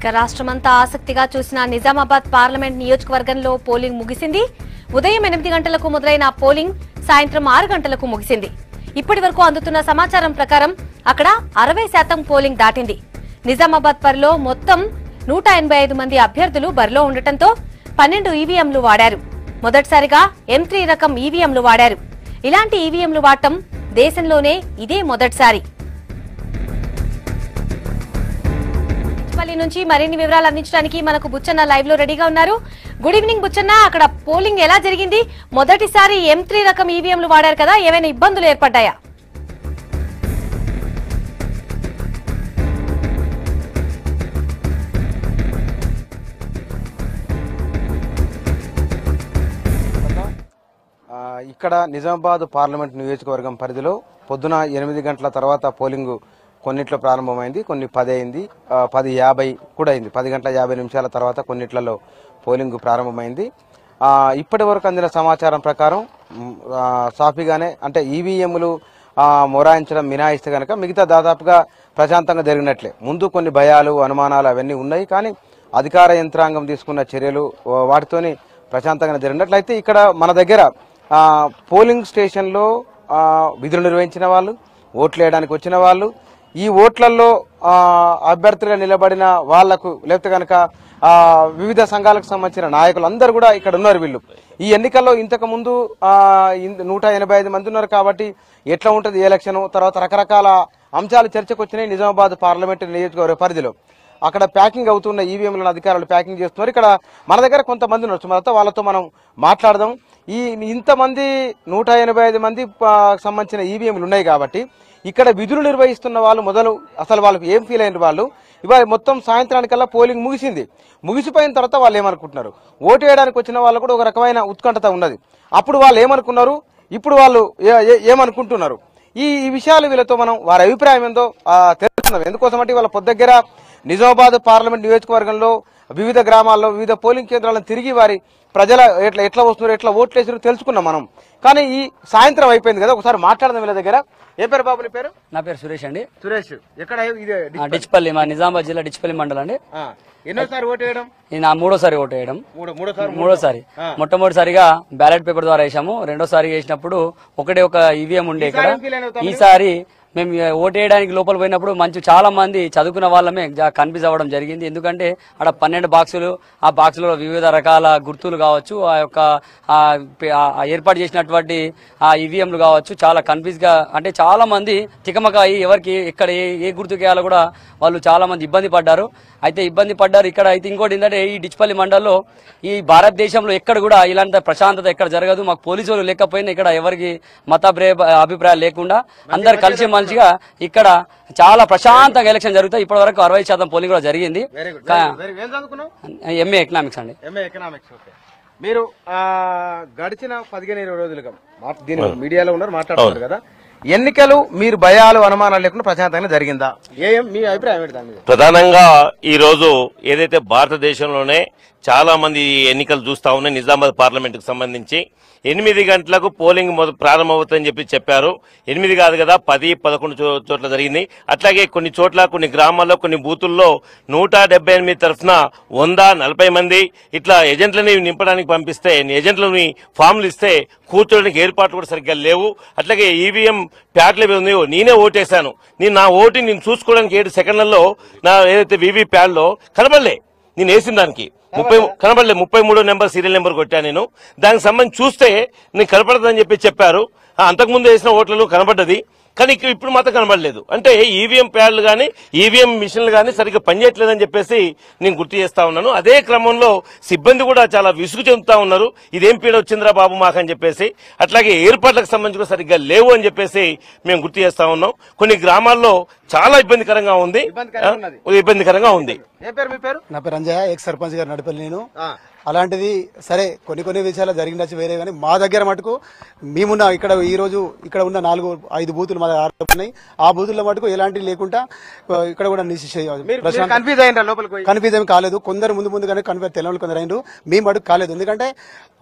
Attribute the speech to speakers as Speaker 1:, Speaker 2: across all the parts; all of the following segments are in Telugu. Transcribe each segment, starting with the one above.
Speaker 1: ఇక రాష్ట్రమంతా ఆసక్తిగా చూసిన నిజామాబాద్ పార్లమెంట్ నియోజకవర్గంలో పోలింగ్ ముగిసింది. ఉదయం 8 గంటలకు మొదలైన పోలింగ్ సాయంత్రం 6 గంటలకు ముగిసింది. ఇప్పటి వరకు అందుతున్న సమాచారం ప్రకారం అక్కడ 60% పోలింగ్ దాటింది. నిజామాబాద్ పరిలో మొత్తం 185 మంది అభ్యర్థులు బరిలో ఉండటంతో 12 ఈవీఎంలు వాడారు. మొదటిసారిగా M3 రకం ఈవీఎంలు వాడారు. ఇలాంటి ఈవీఎంలు వాడటం దేశంలోనే ఇదే మొదటిసారి. నుంచి మరిన్ని వివరాలు అందించడానికి మనకు బుచ్చన్న లైవ్ లో రెడీగా ఉన్నారు. గుడ్ ఈవినింగ్ బుచ్చన్న, అక్కడ పోలింగ్ ఎలా జరిగింది? మొదటిసారి M3 రకం ఈవీఎంలు వాడారు కదా, ఏమైనా ఇబ్బందులు ఏర్పడ్డాయా?
Speaker 2: ఇక్కడ నిజామాబాద్ పార్లమెంట్ నియోజకవర్గం పరిధిలో పొద్దున 8 గంటల తర్వాత పోలింగ్ కొన్నిట్లో ప్రారంభమైంది, కొన్ని 10 అయింది, 10:50 కూడా అయింది. 10 గంటల 50 నిమిషాల తర్వాత కొన్నిట్లలో పోలింగ్ ప్రారంభమైంది. ఇప్పటి వరకు అందిన సమాచారం ప్రకారం సాఫీగానే, అంటే ఈవీఎంలు మొరాయించడం మినాయిస్తే కనుక మిగతా దాదాపుగా ప్రశాంతంగా జరిగినట్లే. ముందు కొన్ని భయాలు అనుమానాలు అవన్నీ ఉన్నాయి, కానీ అధికార యంత్రాంగం తీసుకున్న చర్యలు వాటితోని ప్రశాంతంగా జరిగినట్లయితే ఇక్కడ మన దగ్గర పోలింగ్ స్టేషన్లో విధులు నిర్వహించిన వాళ్ళు, ఓట్లు వేయడానికి వచ్చిన వాళ్ళు, ఈ ఓట్లలో అభ్యర్థులుగా నిలబడిన వాళ్లకు, లేకపోతే కనుక వివిధ సంఘాలకు సంబంధించిన నాయకులు అందరూ కూడా ఇక్కడ ఉన్నారు. వీళ్ళు ఈ ఎన్నికల్లో ఇంతకు ముందు 185 మంది ఉన్నారు కాబట్టి ఎట్లా ఉంటుంది ఎలక్షన్, తర్వాత రకరకాల అంశాలు చర్చకు వచ్చినాయి. నిజామాబాద్ పార్లమెంటు నియోజకవర్గ పరిధిలో అక్కడ ప్యాకింగ్ అవుతున్న ఈవీఎంలను అధికారులు ప్యాకింగ్ చేస్తున్నారు. ఇక్కడ మన దగ్గర కొంతమంది ఉన్నారు, వాళ్ళతో మనం మాట్లాడదాం. ఇంతమంది 185 మంది సంబంధించిన ఈవీఎంలు ఉన్నాయి కాబట్టి ఇక్కడ విధులు నిర్వహిస్తున్న వాళ్ళు అసలు వాళ్ళకి ఏం ఫీల్ అయిన వాళ్ళు, ఇవాళ మొత్తం సాయంత్రానికల్లా పోలింగ్ ముగిసింది. ముగిసిపోయిన తర్వాత వాళ్ళు ఏమనుకుంటున్నారు, ఓటు వేయడానికి వచ్చిన వాళ్ళు కూడా ఒక రకమైన ఉత్కంఠత ఉన్నది. అప్పుడు వాళ్ళు ఏమనుకున్నారు, ఇప్పుడు వాళ్ళు ఏమనుకుంటున్నారు, ఈ విషయాలు వీళ్ళతో మనం వారి అభిప్రాయం ఏందో తెలుసుకుందాం. ఎందుకోసమంటే వాళ్ళ పొద్దుగ్గర నిజామాబాద్ పార్లమెంట్ నియోజకవర్గంలో వివిధ గ్రామాల్లో వివిధ పోలింగ్ కేంద్రాలను తిరిగి వారి ప్రజల ఎట్లా వస్తున్నారు, ఎట్లా ఓట్లు వేసారో తెలుసుకున్నాం మనం. కానీ ఈ సాయంత్రం అయిపోయింది కదా, ఒకసారి మాట్లాడదాం వీళ్ళ దగ్గర. ఏ పేరు బాబు నీ పేరు?
Speaker 3: నా పేరు సురేష్ అండి.
Speaker 2: సురేష్, ఎక్కడ?
Speaker 3: డిచ్పల్లి, మా నిజామాబాద్ జిల్లా డిచ్పల్లి మండలం అండి.
Speaker 2: ఎన్నోసారి ఓటు వేయడం?
Speaker 3: నా మూడోసారి ఓటు వేయడం. మూడోసారి. మొట్టమొదటిసారిగా బ్యాలెట్ పేపర్ ద్వారా వేసాము. రెండోసారి వేసినప్పుడు ఒకటే ఒక ఈవీఎం ఉండే ఇక్కడ. ఈసారి మేము ఓటు వేయడానికి లోపల పోయినప్పుడు చాలా మంది చదువుకున్న వాళ్ళమే కన్ఫ్యూజ్ అవ్వడం జరిగింది. ఎందుకంటే అక్కడ 12 బాక్సులు, ఆ బాక్సులో వివిధ రకాల గుర్తులు కావచ్చు, ఆ యొక్క ఏర్పాటు చేసినటువంటి ఆ ఈవీఎంలు కావచ్చు, చాలా కన్ఫ్యూజ్ గా, అంటే చాలా మంది తికమక అయ్యి ఎవరికి ఎక్కడ ఏ గుర్తుకు వేయాలో కూడా వాళ్ళు చాలా మంది ఇబ్బంది పడ్డారు. ఇక్కడ అయితే ఇంకోటి ఏంటంటే, ఈ డిచ్పల్లి మండలంలో ఈ భారతదేశంలో ఎక్కడ కూడా ఇలాంటి ప్రశాంతత ఎక్కడ జరగదు. మాకు పోలీసులు లేకపోయినా ఇక్కడ ఎవరికి మత అభిప్రాయాలు లేకుండా అందరు కలిసి మంచిగా ఇక్కడ చాలా ప్రశాంతంగా ఎలక్షన్ జరుగుతాయి. ఇప్పటి వరకు 60% పోలింగ్ కూడా జరిగింది. ఎంఏ ఎకనామిక్స్ అండి.
Speaker 2: మీరు గడిచిన 15-20 రోజులుగా మీడియాలో ఉన్నారు, మాట్లాడుతున్నారు కదా, ఎన్నికలు మీరు భయాలు అనుమానాలు లేకుండా ప్రశాంతంగా జరిగిందా? మీ అభిప్రాయం ఏంటి?
Speaker 4: ప్రధానంగా ఈ రోజు ఏదైతే భారతదేశంలోనే చాలా మంది ఎన్నికలు చూస్తా ఉన్నాయి, నిజామాబాద్ పార్లమెంట్ కు సంబంధించి 8 గంటలకు పోలింగ్ ప్రారంభమవుతుందని చెప్పారు. 8 కాదు కదా, 10-11 చోట్ల జరిగింది. అట్లాగే కొన్ని చోట్ల, కొన్ని గ్రామాల్లో, కొన్ని బూతుల్లో 178 తరఫున 140 మంది ఇట్లా ఏజెంట్లని నింపడానికి పంపిస్తే, ఏజెంట్లని ఫామ్లు ఇస్తే కూర్చోడానికి ఏర్పాట్లు కూడా సరిగ్గా లేవు. అట్లాగే ఈవీఎం ప్యాడ్లు ఉన్నాయో, నేనే ఓటేశాను, నా ఓటుని నేను చూసుకోవడానికి 7 సెకండ్లలో నా ఏదైతే వీవీ ప్యాడ్లో కనబడలే, నేను వేసిన దానికి 33 నెంబర్ సీరియల్ నెంబర్ కొట్టాను నేను. దానికి సంబంధించి చూస్తే నేను కనపడదని చెప్పారు. అంతకుముందు వేసిన ఓట్లలో కనబడ్డది, కానీ ఇప్పుడు మాత్రం కనబడలేదు. అంటే ఈవీఎం ప్యాడ్లు కానీ ఈవీఎం మిషన్లు కానీ సరిగ్గా పనిచేయట్లేదని చెప్పేసి నేను గుర్తు చేస్తా ఉన్నాను. అదే క్రమంలో సిబ్బంది కూడా చాలా విసుగు చెందుతా ఉన్నారు, ఇదేం పీడ వచ్చిందిరా బాబు మాకని చెప్పేసి. అట్లాగే ఏర్పాట్లకు సంబంధించి కూడా సరిగ్గా లేవు అని చెప్పేసి మేము గుర్తు చేస్తా ఉన్నాం. కొన్ని గ్రామాల్లో చాలా ఇబ్బందికరంగా ఉంది.
Speaker 5: నా పేరు అంజయ్య, ఎక్స్ సర్పంచ్ గారు నడిపల్లి నేను. అలాంటిది సరే కొన్ని విషయాలు జరిగినచ్చు వేరే, కానీ మా దగ్గర మటుకు మేమున్న ఇక్కడ ఈ రోజు ఇక్కడ ఉన్న 4-5 బూతులు మా దగ్గర ఉన్నాయి. ఆ బూతుల్లో మటుకు ఎలాంటి లేకుండా ఇక్కడ కూడా కన్ఫ్యూజ్ ఏం కాలేదు. కొందరు ముందుగానే కన్ఫ్యూజ్ తెలంగాణ కొందరు అయినరు, మేము మటుకు కాలేదు. ఎందుకంటే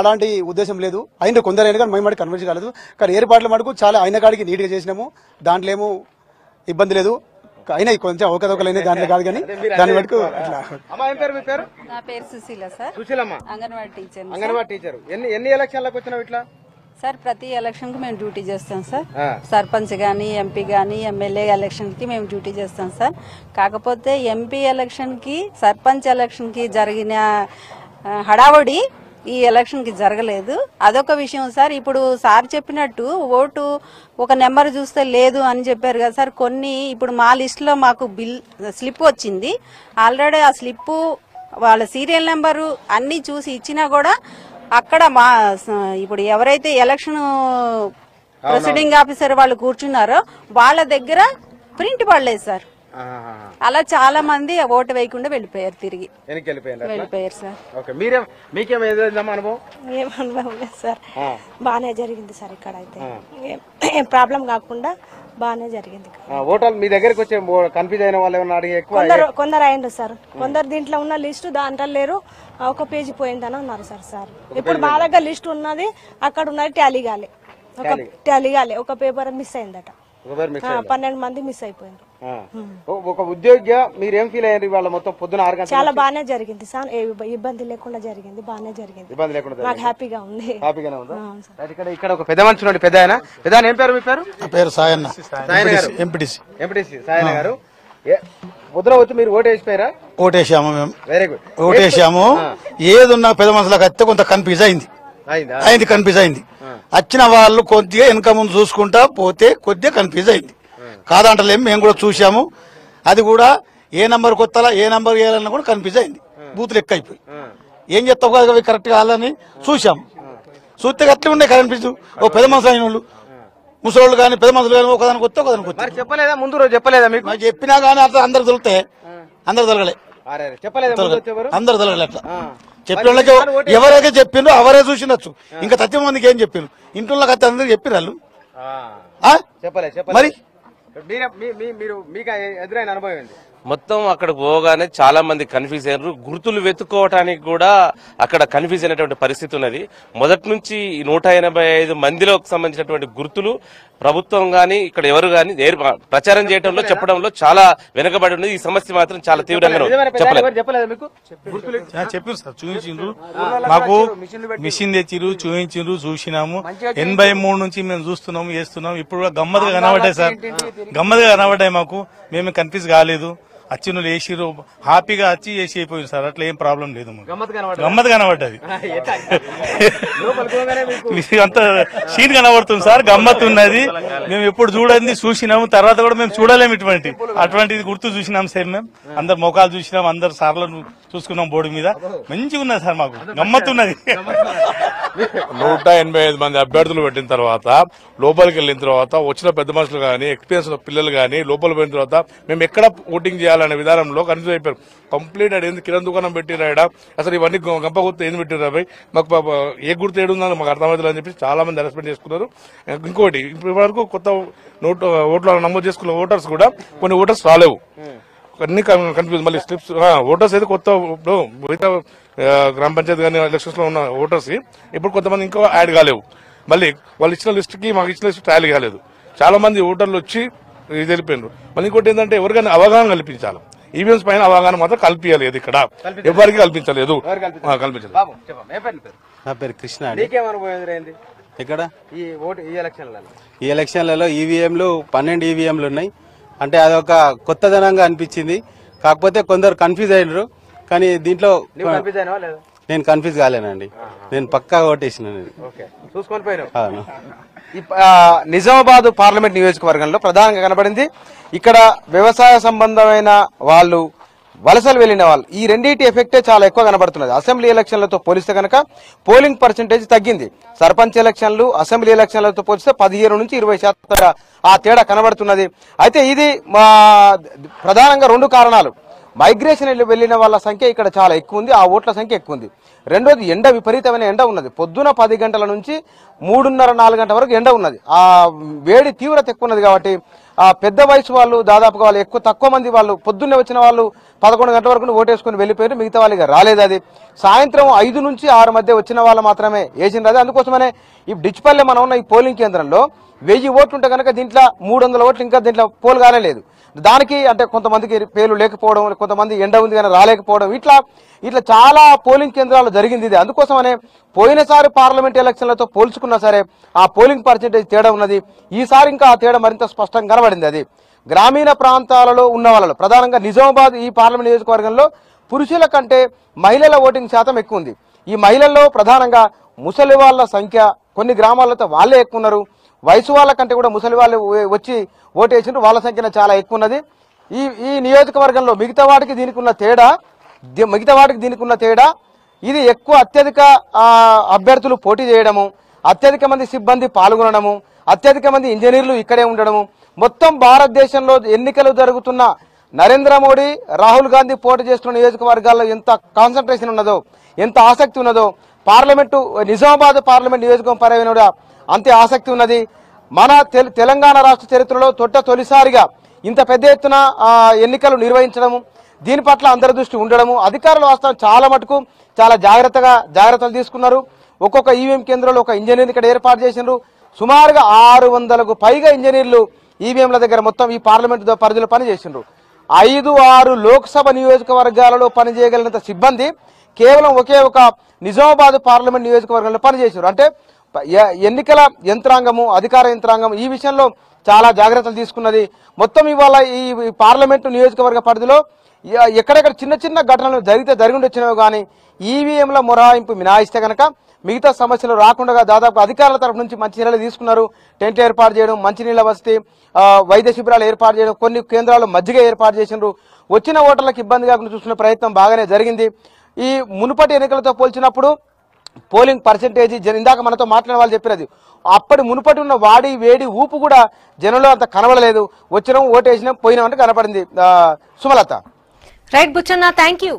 Speaker 5: అలాంటి ఉద్దేశం లేదు. అయిన కొందరు అయినా కానీ మేము మటుకు కన్ఫ్యూజ్ కాలేదు. కానీ ఏర్పాట్లు మటుకు చాలా అయిన కాడికి నీట్గా చేసినాము, దాంట్లో ఏమో ఇబ్బంది లేదు. అయినా కొంచెం ఒకదొకలైనా దాంట్లో కాదు కానీ దాన్ని బట్టి
Speaker 2: అమ్మా ఏం పేరు మీ పేరు?
Speaker 6: నా పేరు Sushila sir,
Speaker 2: Sushilamma,
Speaker 6: anganwadi teacher.
Speaker 2: Anganwadi teacher. ఎన్ని ఎలక్షన్లకు వచ్చినావు ఇట్లా?
Speaker 6: సార్ ప్రతి ఎలక్షన్ కు మేము డ్యూటీ చేస్తాం సార్. సర్పంచ్ గానీ, ఎంపీ గానీ, ఎమ్మెల్యే ఎలక్షన్ కి మేము డ్యూటీ చేస్తాం సార్. కాకపోతే ఎంపీ ఎలక్షన్ కి, సర్పంచ్ ఎలక్షన్ కి జరిగిన హడావుడి ఈ ఎలక్షన్ కి జరగలేదు. అదొక విషయం సార్. ఇప్పుడు సార్ చెప్పినట్టు ఓటు ఒక నెంబర్ చూస్తే లేదు అని చెప్పారు కదా సార్. కొన్ని ఇప్పుడు మా లిస్ట్ లో మాకు స్లిప్ వచ్చింది ఆల్రెడీ. ఆ స్లిప్ వాళ్ళ సీరియల్ నెంబరు అన్ని చూసి ఇచ్చినా కూడా అక్కడ మా ఇప్పుడు ఎవరైతే ఎలక్షన్ ప్రొసీడింగ్ ఆఫీసర్ వాళ్ళు కూర్చున్నారో వాళ్ళ దగ్గర ప్రింట్ పడలేదు సార్. అలా చాలా మంది ఓటు వేయకుండా వెళ్ళిపోయారు, తిరిగి వెళ్ళిపోయారు సార్.
Speaker 2: మీకేం అనుభవం?
Speaker 7: ఏం అనుభవం లేదు సార్, బాగానే జరిగింది సార్. ఇక్కడ అయితే ఏం ప్రాబ్లం కాకుండా బాగానే జరిగింది.
Speaker 2: ఓటర్లు మీ దగ్గరికి వచ్చే కన్ఫ్యూజ్ అయిన వాళ్ళు ఏమన్నా అడిగి
Speaker 7: కొందరు అయ్యిండ్రు సార్. కొందరు దీంట్లో ఉన్న లిస్టు దాంట్లో లేరు, ఒక పేజీ పోయిందని అన్నారు సార్. ఇప్పుడు మా దగ్గర లిస్ట్ ఉన్నది, అక్కడ ఉన్నది టాలీ కాలే, ఒక పేపర్ మిస్ అయిందట. 12 మంది మిస్ అయిపోయింది.
Speaker 2: ఒక ఉద్యోగిగా మీరేం ఫీల్ అయ్యారు ఇవాళ? మొత్తం పొద్దున 6 గంటలకు
Speaker 7: చాలా బాగానే జరిగింది సార్, ఏ ఇబ్బంది లేకుండా జరిగింది, బాగానే జరిగింది.
Speaker 2: ఇబ్బంది లేకుండా
Speaker 7: నాకు హ్యాపీగా ఉంది.
Speaker 2: హ్యాపీగానే ఉందా? ఇక్కడ ఒక పెద్ద మనిషి ఉన్నాడు. పెద్ద ఆయన ఏం పేరు? మీ పేరు?
Speaker 5: పేరు సాయన్న,
Speaker 2: ఎంపీటీసీ సాయన్న గారు. పొద్దున వచ్చి మీరు ఓటు వేసిపోయారా?
Speaker 5: ఓటేసాము మేము.
Speaker 2: Very good.
Speaker 5: ఓటేసాము. ఏదున్నా పెద్ద మనుషులకు అయితే కొంత కన్ఫ్యూజ్ అయింది. వచ్చిన వాళ్ళు కొద్దిగా వెనక ముందు చూసుకుంటా పోతే కొద్దిగా కన్ఫ్యూజ్ అయింది. కాదంటలేము, మేము కూడా చూసాము. అది కూడా ఏ నంబర్ కొత్తలా ఏ నంబర్ వేయాలన్నా కూడా కన్ఫ్యూజ్ అయింది. బూతులు ఎక్కువ అయిపోయి ఏం చెప్తావు కదా కరెక్ట్ కావాలని చూసాము. చూస్తే అట్లే ఉండే కన్ఫ్యూజ్. ఓ పెద్ద మనుషులు అయిన వాళ్ళు, ముసలోళ్ళు కానీ పెద్ద మనుషులు కానీ ఒకదానికి వస్తే ఒకదానికి వస్తే
Speaker 2: చెప్పలేదా? ముందు రోజు చెప్పలేదా మీకు?
Speaker 5: చెప్పినా కానీ అట్లా అందరు తొలితే అందరు తొలగలే, అందరు తొలగలే. అట్లా చెప్పిన వాళ్ళకి ఎవరైతే చెప్పిండ్రో అవరే చూసినచ్చు. ఇంకా 30 మందికి ఏం చెప్పిండ్రు? ఇంట్లో కత్తి అందరూ చెప్పిర్రు వాళ్ళు. మరి
Speaker 2: మీకు ఎదురైన అనుభవం ఏంటి?
Speaker 8: మొత్తం అక్కడ పోగానే చాలా మంది కన్ఫ్యూజ్ అయ్యారు. గుర్తులు వెతుక్కోవటానికి కూడా అక్కడ కన్ఫ్యూజ్ అయినటువంటి పరిస్థితి ఉన్నది. మొదటి నుంచి 185 మందిలో సంబంధించినటువంటి గుర్తులు ప్రభుత్వం గాని ఇక్కడ ఎవరు గాని ప్రచారం చేయడంలో చెప్పడంలో చాలా వెనుకబడి ఉన్నది. ఈ సమస్య మాత్రం చాలా తీవ్రంగా
Speaker 9: చెప్పారు సార్. చూపించిండ్రు, మాకు మిషన్ తెచ్చిరు, చూపించిండ్రు, చూసినాము. 83 నుంచి మేము చూస్తున్నాము, చేస్తున్నాము. ఇప్పుడు కూడా గమ్మత్తుగా కనబడ్డాయి సార్, గమ్మత్తుగా కనబడ్డాయి మాకు. మేము కన్ఫ్యూజ్ కాలేదు. వచ్చిన వేసిరు, హ్యాపీగా వచ్చి చేసి అయిపోయింది సార్. అట్లా ఏం ప్రాబ్లం లేదు. గమ్మత్ కనబడ్డది, అంత సీన్ కనబడుతుంది సార్. గమ్మత్ ఉన్నది. మేము ఎప్పుడు చూడండి చూసినాము, తర్వాత కూడా మేము చూడలేము. అటువంటిది గుర్తు చూసినాం సార్. మేము అందరు ముఖాలు చూసినాం, అందరు సార్లను చూసుకున్నాం బోర్డు మీద. మంచిగా ఉన్నది సార్, మాకు గమ్మత్ ఉన్నది.
Speaker 10: 185 మంది అభ్యర్థులు పెట్టిన తర్వాత లోపలికి వెళ్ళిన తర్వాత వచ్చిన పెద్ద మనుషులు గానీ, ఎక్స్పీరియన్స్ పిల్లలు గానీ లోపల పోయిన తర్వాత మేము ఎక్కడ ఓటింగ్ చేయాలనే విధానంలో కన్ఫ్యూజ్ అయిపోయారు. కంప్లీట్ అడిగింది కిరణ్ దుకాణం పెట్టిరాడా, అసలు ఇవన్నీ గంప గుర్తు ఏంది పెట్టిరా భయ్, మాకు ఏ గుర్తు ఏడుందని మాకు అర్థమవుతుంది అని చెప్పి చాలా మంది అరెస్ట్మెంట్ చేసుకున్నారు. ఇంకోటి, ఇప్పటి వరకు కొత్త ఓట్లు నమోదు చేసుకున్న ఓటర్స్ కూడా కొన్ని ఓటర్స్ రాలేవు, అన్ని కన్ఫ్యూజ్. మళ్ళీ స్లిప్స్ ఓటర్స్ అయితే కొత్త మిగతా గ్రామ పంచాయతీ కానీ ఎలక్షన్స్ లో ఉన్న ఓటర్స్ ఇప్పుడు కొంతమంది ఇంకా యాడ్ కాలేవు. మళ్ళీ వాళ్ళు ఇచ్చిన లిస్ట్ కి మాకు ఇచ్చిన లిస్ట్ టాలీ కాలేదు. చాలా మంది ఓటర్లు వచ్చి వెళ్ళిపోయినారు. మళ్ళీ ఇంకోటి ఏంటంటే ఎవరికైనా అవగాహన కల్పించాలి. ఈవీఎంస్ పైన అవగాహన మాత్రం కల్పించలేదు. ఇక్కడ ఎవరికి కల్పించలేదు.
Speaker 11: నా పేరు కృష్ణ అండి. ఇక్కడ ఈ ఎలక్షన్లలో ఈవీఎంలు 12 ఈవీఎంలు ఉన్నాయి. అంటే అదొక కొత్తదనంగా అనిపించింది. కాకపోతే కొందరు కన్ఫ్యూజ్ అయినారు. కానీ దీంట్లో నేను కన్ఫ్యూజ్ కాలేనండి. నేను పక్కా ఓటేసినాను.
Speaker 2: నిజామాబాద్ పార్లమెంట్ నియోజకవర్గంలో ప్రధానంగా కనబడింది. ఇక్కడ వ్యవసాయ సంబంధమైన వాళ్ళు, వలసలు వెళ్లిన వాళ్ళు, ఈ రెండింటి ఎఫెక్టే చాలా ఎక్కువ కనబడుతున్నది. అసెంబ్లీ ఎలక్షన్లతో పోలిస్తే కనుక పోలింగ్ పర్సెంటేజ్ తగ్గింది. సర్పంచ్ ఎలక్షన్లు అసెంబ్లీ ఎలక్షన్లతో పోలిస్తే 15 నుంచి 20% ఆ తేడా కనబడుతున్నది. అయితే ఇది ప్రధానంగా 2 కారణాలు. మైగ్రేషన్ వెళ్లిన వాళ్ళ సంఖ్య ఇక్కడ చాలా ఎక్కువ ఉంది, ఆ ఓట్ల సంఖ్య ఎక్కువ ఉంది. రెండోది, ఎండ, విపరీతమైన ఎండ ఉన్నది. పొద్దున 10 గంటల నుంచి 3:30-4 గంటల వరకు ఎండ ఉన్నది. ఆ వేడి తీవ్రత ఎక్కువ ఉన్నది కాబట్టి ఆ పెద్ద వయసు వాళ్ళు, దాదాపుగా వాళ్ళు తక్కువ మంది వాళ్ళు పొద్దున్నే వచ్చిన వాళ్ళు 11 గంటల వరకు ఓటేసుకుని వెళ్ళిపోయారు. మిగతా వాళ్ళకి రాలేదు. అది సాయంత్రం 5 నుంచి 6 మధ్య వచ్చిన వాళ్ళు మాత్రమే వేసిండ్రు. అది అందుకోసమనే ఈ డిచ్పల్లె మనం ఉన్న ఈ పోలింగ్ కేంద్రంలో 1000 ఓట్లు ఉంటే కనుక దీంట్లో 300 ఓట్లు ఇంకా దీంట్లో పోల్ కాలేదు. దానికి అంటే కొంతమందికి పేర్లు లేకపోవడం, కొంతమంది ఎండ ఉంది కానీ రాలేకపోవడం, ఇట్లా చాలా పోలింగ్ కేంద్రాలు జరిగింది. ఇది అందుకోసమనే పోయినసారి పార్లమెంట్ ఎలక్షన్లతో పోల్చుకున్నా సరే ఆ పోలింగ్ పర్సెంటేజ్ తేడా ఉన్నది. ఈసారి ఇంకా ఆ తేడా మరింత స్పష్టంగా కనబడింది. అది గ్రామీణ ప్రాంతాలలో ఉన్న వాళ్ళలో ప్రధానంగా నిజామాబాద్ ఈ పార్లమెంట్ నియోజకవర్గంలో పురుషుల కంటే మహిళల ఓటింగ్ శాతం ఎక్కువ ఉంది. ఈ మహిళల్లో ప్రధానంగా ముసలి వాళ్ళ సంఖ్య కొన్ని గ్రామాలతో వాళ్ళే ఎక్కువ ఉన్నారు. వయసు వాళ్ళ కంటే కూడా ముసలి వాళ్ళు వచ్చి ఓటేసిండ్రు. వాళ్ళ సంఖ్య చాలా ఎక్కువ ఉన్నది. ఈ నియోజకవర్గంలో మిగతా వాటికి దీనికి ఉన్న తేడా ఇది ఎక్కువ అత్యధిక అభ్యర్థులు పోటీ చేయడము, అత్యధిక మంది సిబ్బంది పాల్గొనడము, అత్యధిక మంది ఇంజనీర్లు ఇక్కడే ఉండడము. మొత్తం భారతదేశంలో ఎన్నికలు జరుగుతున్న నరేంద్ర మోడీ, రాహుల్ గాంధీ పోటీ చేస్తున్న నియోజకవర్గాల్లో ఎంత కాన్సన్ట్రేషన్ ఉన్నదో, ఎంత ఆసక్తి ఉన్నదో నిజామాబాద్ పార్లమెంట్ నియోజకవర్గం పైన కూడా అంతే ఆసక్తి ఉన్నది. మన తెలంగాణ రాష్ట్ర చరిత్రలో తొలిసారిగా ఇంత పెద్ద ఎత్తున ఎన్నికలు నిర్వహించడము, దీని పట్ల అందరి దృష్టి ఉండడము, అధికారులు వాస్తవం చాలా మటుకు చాలా జాగ్రత్తలు తీసుకున్నారు. ఒక్కొక్క ఈవీఎం కేంద్రంలో ఒక ఇంజనీర్ ఇక్కడ ఏర్పాటు చేసినారు. సుమారుగా 600కు పైగా ఇంజనీర్లు ఈవీఎంల దగ్గర మొత్తం ఈ పార్లమెంట్ పరిధిలో పనిచేసిండ్రు. 5-6 లోక్సభ నియోజకవర్గాలలో పనిచేయగలిగినంత సిబ్బంది కేవలం ఒకే ఒక నిజామాబాద్ పార్లమెంట్ నియోజకవర్గంలో పనిచేశారు. అంటే ఎన్నికల యంత్రాంగము, అధికార యంత్రాంగం ఈ విషయంలో చాలా జాగ్రత్తలు తీసుకున్నది. మొత్తం ఇవాళ ఈ పార్లమెంటు నియోజకవర్గ పరిధిలో ఎక్కడెక్కడ చిన్న చిన్న ఘటనలు జరిగి ఉండొచ్చినవి కానీ ఈవీఎంల మొరాయింపు మినహాయిస్తే కనుక మిగతా సమస్యలు రాకుండా దాదాపు అధికారుల తరఫు నుంచి మంచి చర్యలు తీసుకున్నారు. టెంట్ ఏర్పాటు చేయడం, మంచినీళ్ల వసతి, వైద్య శిబిరాలు ఏర్పాటు చేయడం, కొన్ని కేంద్రాలు మజ్జిగ ఏర్పాటు చేసినారు. వచ్చిన ఓటర్లకు ఇబ్బంది కాకుండా చూసుకునే ప్రయత్నం బాగానే జరిగింది. ఈ మునుపటి ఎన్నికలతో పోల్చినప్పుడు పోలింగ్ పర్సెంటేజ్ ఇందాక మనతో మాట్లాడిన వాళ్ళు చెప్పినది అప్పటి మునుపటి ఉన్న వాడి వేడి ఊపు కూడా జనంలో అంత కనబడలేదు. వచ్చినాం, ఓటేసినాం, పోయినాం అంటే కనపడింది. Sumalatha.
Speaker 1: Right Buchanna, thank you.